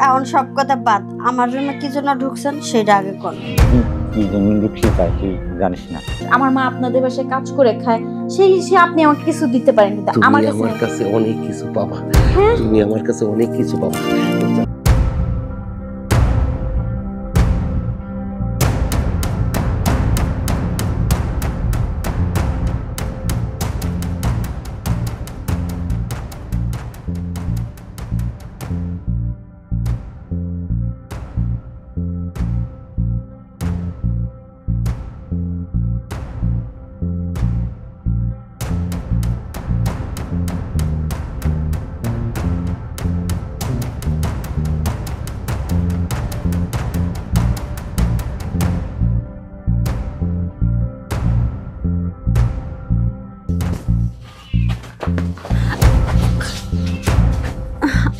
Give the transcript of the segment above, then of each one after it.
এখন সব কথা বাদ, আমার রুমে কি জন্য ঢুকছেন সেটা আগে কোন। কি জন্য ঢুকছি তাই তুই জানিস না? আমার মা আপনাদের বাসায় কাজ করে খায়, সেই হিসেবে আপনি আমাকে কিছু দিতে পারেন, কিন্তু আমার কাছে অনেক কিছু পাবা। তুমি আমার কাছে অনেক কিছু পাবা।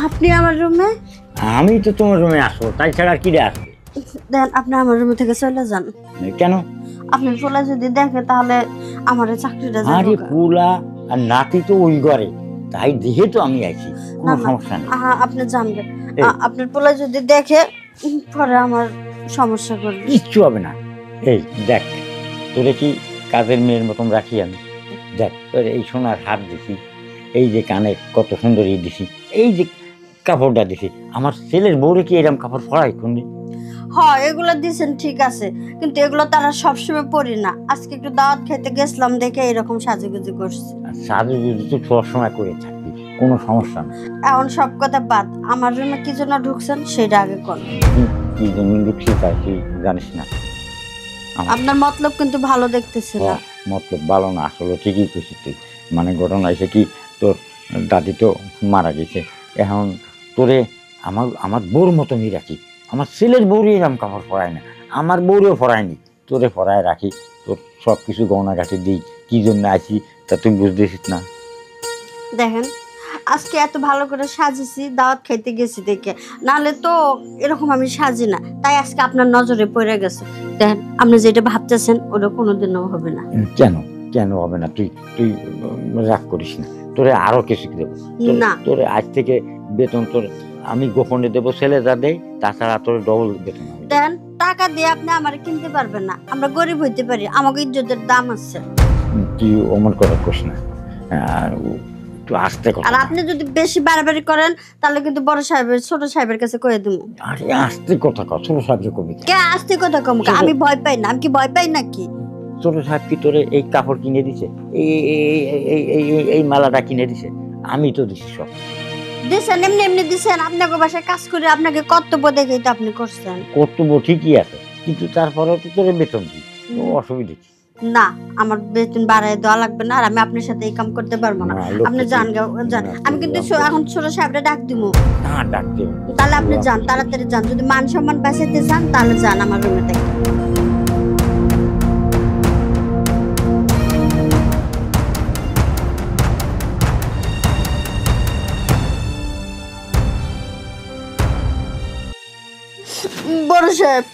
আপনি আমার রুমে? আমি তো তোমার রুমে আসবো, তাই ছাড়া কি রে আসবে? দেন আপনি আমার রুমে থেকে চলে যান। কেন? আপনার পোলা যদি দেখে তাহলে আমার চাকরিটা যাবে। আরে পোলা আর নাতি তো ওই ঘরে, তাই দেখে তো আমি আইছি, কোনো সমস্যা নেই। আপনি জানবেন, আপনার পোলা যদি দেখে পরে আমার সমস্যা করবে। কিচ্ছু হবে না। এই দেখ, তোরে কি কাজের মেয়ের মতন রাখি আমি? দেখ তোর এই সোনার হাত দিছি, এই যে কানে কত সুন্দর দিছি, এই যে কাপড়টা দিছি, আমার ছেলের বউরে কি এরকম কাপড় পরাই কোনদিন? হ্যাঁ এগুলো দিছেন ঠিক আছে, কিন্তু এগুলো তারা সবসময় পরি না। আজকে একটু দাওয়াত খেতে গেছিলাম দেখে এরকম সাজুগুজু করছে। সাজুগুজু তো সবসময় করে থাকবি, কোনো সমস্যা না। এখন সব কথা বাদ, আমার রুমে কি জন্য ঢুকছেন সেটা আগে কোন। কি জন্য ঢুকছি তাই তুই জানিস না? আপনার মতলব কিন্তু ভালো দেখতেছে না। মতলব ভালো না, আসলে ঠিকই কইছিস তুই। মানে ঘটনা এসে কি, তোর দাদি তো মারা গেছে, এখন তোরে আমার বউর মতনই রাখি। আমার ছেলের বউরই এরকম কাপড় পরায় না, আমার বউরেও পরায়নি, তোরে পরায় রাখি, তোর সব কিছু গহনাঘাটি দিই। কি জন্য আছি তা তুই বুঝতেছিস না? দেখেন আজকে এত ভালো করে সাজিয়েছি দাওয়াত খাইতে গেছি দেখে, নাহলে তো এরকম আমি সাজি না, তাই আজকে আপনার নজরে পড়ে গেছে। দেখেন আপনি যেটা ভাবতেছেন ওটা কোনোদিনও হবে না। কেন কেন হবে না? তুই তুই রাগ করিস না, তোরে আরো কিছু দেবো না। তোরে আজ থেকে বেতন তোর আমি গোপনে দেবো, ছেলে যা দেয় তাছাড়া তোর ডবল বেতন। দেন টাকা দিয়ে আপনি আমার কিনতে পারবেন না, আমরা গরিব হইতে পারি, আমাকে ইজ্জতের দাম আছে। তুই অমন কথা কোস না, একটু আস্তে কথা। আর আপনি যদি বেশি বাড়াবাড়ি করেন তাহলে কিন্তু বড় সাহেবের ছোট সাহেবের কাছে কয়ে দেবো। আরে আস্তে কথা কর, ছোট সাহেব কবি কে আস্তে কথা কম? আমি ভয় পাই না, আমি কি ভয় পাই নাকি? ছোট সাহেব কি তোরে এই কাপড় কিনে দিছে, এই মালাটা কিনে দিছে? আমি তো দিছি সব। দিছেন এমনি এমনি দিছেন, আপনাকে বাসায় কাজ করে আপনাকে কর্তব্য দেখে তো আপনি করছেন। কর্তব্য ঠিকই আছে, কিন্তু তারপরেও তো তোরে বেতন দিই, অসুবিধা কি? না আমার বেতন বাড়ায় দেওয়া লাগবে না, আর আমি আপনার সাথে এই কাম করতে পারবো না। আপনি যান যান, আমি কিন্তু এখন ছোট সাহেবটা ডাক দিব। না ডাক দেব, তাহলে আপনি যান, তাড়াতাড়ি যান, যদি মান সম্মান বাঁচাইতে চান তাহলে যান আমার রুমে থেকে। বড় সাহেব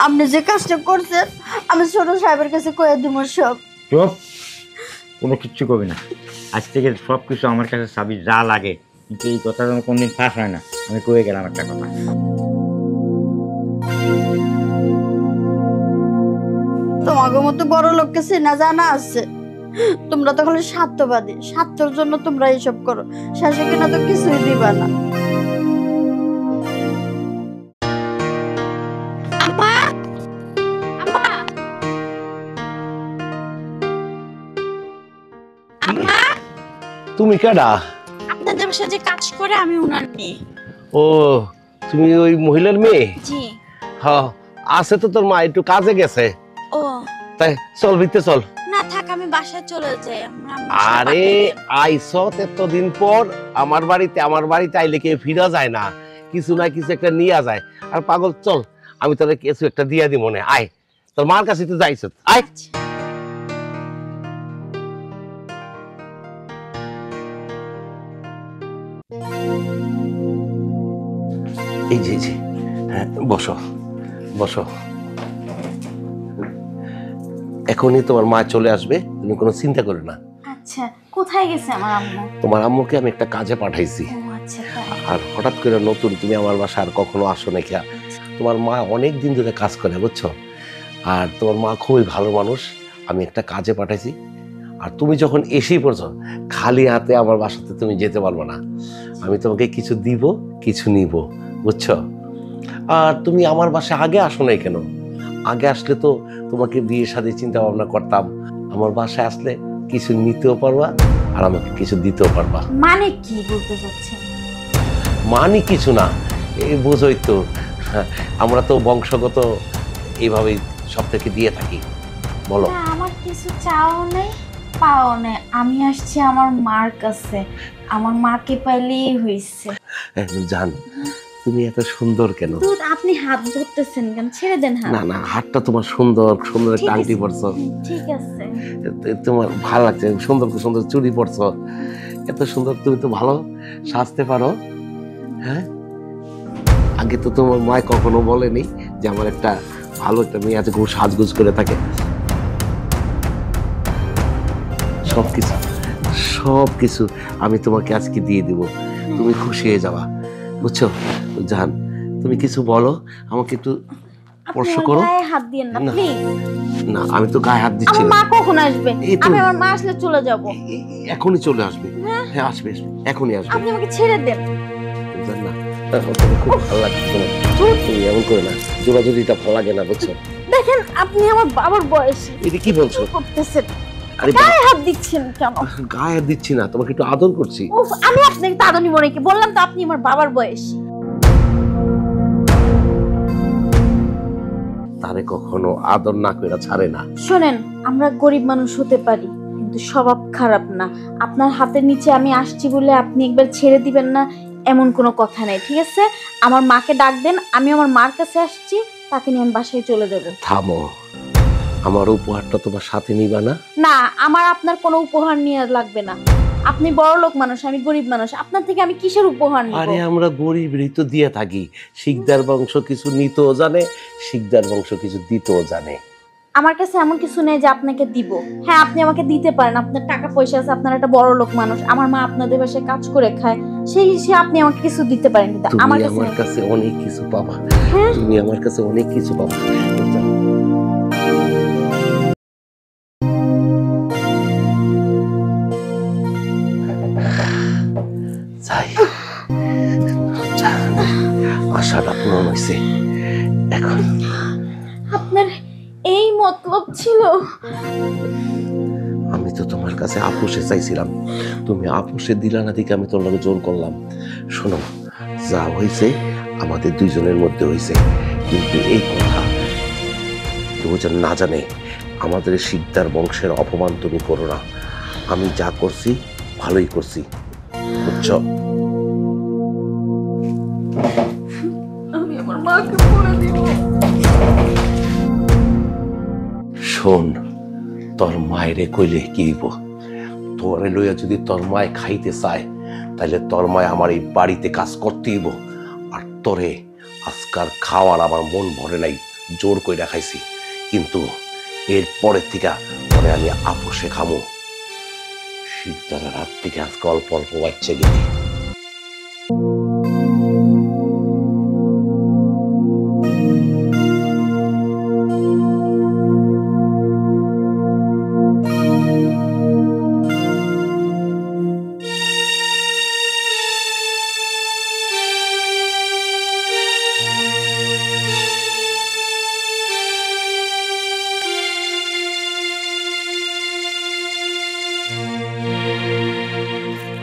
আপনি যে কাজটা করছেন আমি ছোট সাহেবের কাছে কয়ে দিব সব। চুপ, কোনো কিচ্ছু করবি না, আজ থেকে সব কিছু আমার কাছে চাবি, যা লাগে। কিন্তু এই কথা যেন কোনদিন ফাঁস হয় না, আমি কয়ে গেলাম একটা কথা। তোমাকে মতো বড় লোককে চেনা জানা আছে, তোমরা তো খালি স্বার্থবাদী, স্বার্থের জন্য তোমরা এইসব করো, শেষে কিনা তো কিছুই দিবা না। তুমি কেডা? আপনাদের বাসায় যে কাজ করে আমি ওনার মেয়ে। ও তুমি ওই মহিলার মেয়ে? জি। হ্যাঁ আছে তো, তোর মা একটু কাজে গেছে। ও তাই চল ভিতরে চল। না থাক, আমি বাসায় চলে যাই। আরে আইসো এতদিন পর আমার বাড়িতে আইলে কেউ ফিরা যায় না, কিছু না কিছু একটা নিয়ে যায়। আর পাগল চল, আমি তোর কিছু একটা দিয়া দি মনে। আয় তোর মার কাছে তো যাইছ, আয়। এই যে হ্যাঁ বসো বসো। এখনই তোমার মা চলে আসবে, তুমি কোনো চিন্তা করো না। আচ্ছা কোথায় গেছে আমার আম্মু? তোমার আম্মুকে আমি একটা কাজে পাঠাইছি। ও আচ্ছা তাই। আর হঠাৎ করে নতুন তুমি আমার বাসা আর কখনো আসো না কিয়া। তোমার মা অনেক দিন ধরে কাজ করে বুঝছো, আর তোমার মা খুবই ভালো মানুষ। আমি একটা কাজে পাঠাইছি, আর তুমি যখন এসেই পড়ছো খালি হাতে আমার বাসাতে তুমি যেতে পারবে না। আমি তোমাকে কিছু দিব, কিছু নিব, বুঝছো। আর তুমি আমার বাসায় আগে আসো নাই কেন? আগে আসলে তো তোমাকে বিয়ে শাদী চিন্তা ভাবনা করতাম। আমার বাসায় আসলে কিছু নিতেও পারবা আর আমাকে কিছু দিতেও পারবা। মানে কি বলতে চাচ্ছেন? মানে কিছু না, এই বোঝোই তো, হ্যাঁ, আমরা তো বংশগত এইভাবেই সব থেকে দিয়ে থাকি। বলো। না, আমার কিছু চাও নেই পাও নেই, আমি আসছি আমার মার কাছে, আমার মাকে পাইলেই হয়েছে। জান, তুমি এত সুন্দর কেন? দুধ, আপনি হাত ধরতেছেন কেন? ছেড়ে দেন হাত। না না, হাতটা তোমার সুন্দর, সুন্দর একটা ঠিক আংটি আছে। পরছো, ঠিক আছে। তোমার ভালো লাগছে, সুন্দর সুন্দর চুড়ি পরছো, এত সুন্দর। তুমি তো ভালো সাজতে পারো। হ্যাঁ, আগে তো তোমার মা কখনো বলেনি যে আমার একটা ভালো একটা মেয়ে আছে খুব সাজগোজ করে থাকে। সবকিছু সবকিছু আমি তোমাকে আজকে দিয়ে দিব, তুমি খুশি হয়ে যাবা, বুঝছো। জান, তুমি কিছু বলো, আমাকে একটু স্পর্শ আপনি আমার করো। গায়ে হাত দিয়েন না না। প্লিজ। না, আমি তো গায়ে হাত দিচ্ছি আমার না। মা কখন আসবে? এই তো। আমি আমার মা আসলে চলে যাব। এখনই চলে আসবে। হ্যাঁ, আসবে আসবে, এখনই আসবে। আপনি আমাকে ছেড়ে দেন। জান না, তোমার খুব ভালো লাগছে তোমার। তুমি এমন করে না, জোরাজুরিটা ভালো লাগে না, বুঝছো। দেখেন, আপনি আমার বাবার বয়সী, এটা কি বলছো? কি করতেছেন? আরে গায়ে হাত দিচ্ছেন কেন? গায়ে হাত দিচ্ছি না, তোমাকে একটু আদর করছি। উফ, আমি আপনাকে দাদা নিব নাকি? বললাম তো আপনি আমার বাবার বয়সী। তারে কখনো আদর না কইরা ছাড়ে না। শোনেন, আমরা গরিব মানুষ হতে পারি কিন্তু স্বভাব খারাপ না। আপনার হাতের নিচে আমি আসছি বলে আপনি একবার ছেড়ে দিবেন না এমন কোনো কথা নেই, ঠিক আছে? আমার মাকে ডাক দেন, আমি আমার মার কাছে আসছি, তাকে নিয়ে আমি বাসায় চলে যাব। থামো, আমার উপহারটা তোমার সাথে নিবা না? না, আমার আপনার কোনো উপহার নিয়ে লাগবে না। আপনি বড় লোক মানুষ, আমি গরিব মানুষ, আপনার থেকে আমি কিসের উপহার নিব? আরে আমরা গরিবই তো দিয়ে থাকি। শিকদার বংশ কিছু নিতেও জানে, শিকদার বংশ কিছু দিতেও জানে। আমার কাছে এমন কিছু নেই যে আপনাকে দিব। হ্যাঁ, আপনি আমাকে দিতে পারেন, আপনার টাকা পয়সা আছে, আপনার একটা বড় লোক মানুষ, আমার মা আপনাদের বাসায় কাজ করে খায়, সেই হিসেবে আপনি আমাকে কিছু দিতে পারেন, কিন্তু তুমি আমার আমার কাছে কাছে অনেক কিছু পাবা। হ্যাঁ? তুমি আমার কাছে অনেক কিছু পাবা। যাই, আশাটা পূরণ হয়েছে। এখন আপনার এই মতলব ছিল? আমি তো তোমার কাছে আপোষে চাইছিলাম, তুমি আপোষে দিলা না দিকে আমি তোর লগে জোর করলাম। শোনো, যা হয়েছে আমাদের দুইজনের মধ্যে হয়েছে, কিন্তু এই কথা কেউ যেন না জানে। আমাদের শিকদার বংশের অপমান তুমি করো না। আমি যা করছি ভালোই করছি, বুঝছো। আমি আমার মাকে বলে দিব। শোন, তোর মায়েরে কইলে কি দিব? তোরে লইয়া যদি তোর মায় খাইতে চায়, তাহলে তোর মায় আমার এই বাড়িতে কাজ করতে দিব। আর তোরে আজকার খাওয়ার আমার মন ভরে নাই, জোর কইরা খাইছি, কিন্তু এর পরের থেকে তোরে আমি আপোষে খামো। শীতদারের হাত থেকে আজকে অল্প অল্প বাচ্চা গেলি।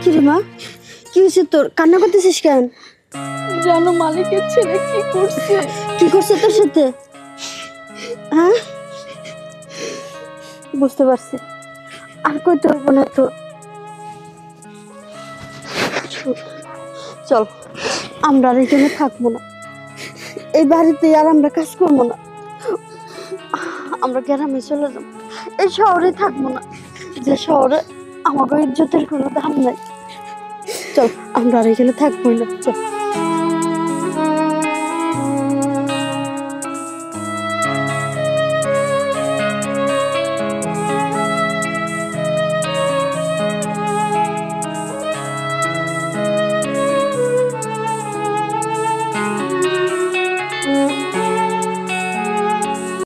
কি রে মা, কি হয়েছে তোর? কান্না করতেছিস কেন? জানো মালিকের ছেলে কি করছে? কি করছে তোর সাথে? হ্যাঁ, বুঝতে পারছি, আর কইতে হইব না তো। চল, আমরা আর এখানে থাকবো না, এই বাড়িতে আর আমরা কাজ করবো না, আমরা গ্রামে চলে যাবো, এই শহরে থাকবো না, যে শহরে আমাকে ইজ্জতের কোনো দাম নাই। চল, আমরা আর এখানে থাকবোই না, চল।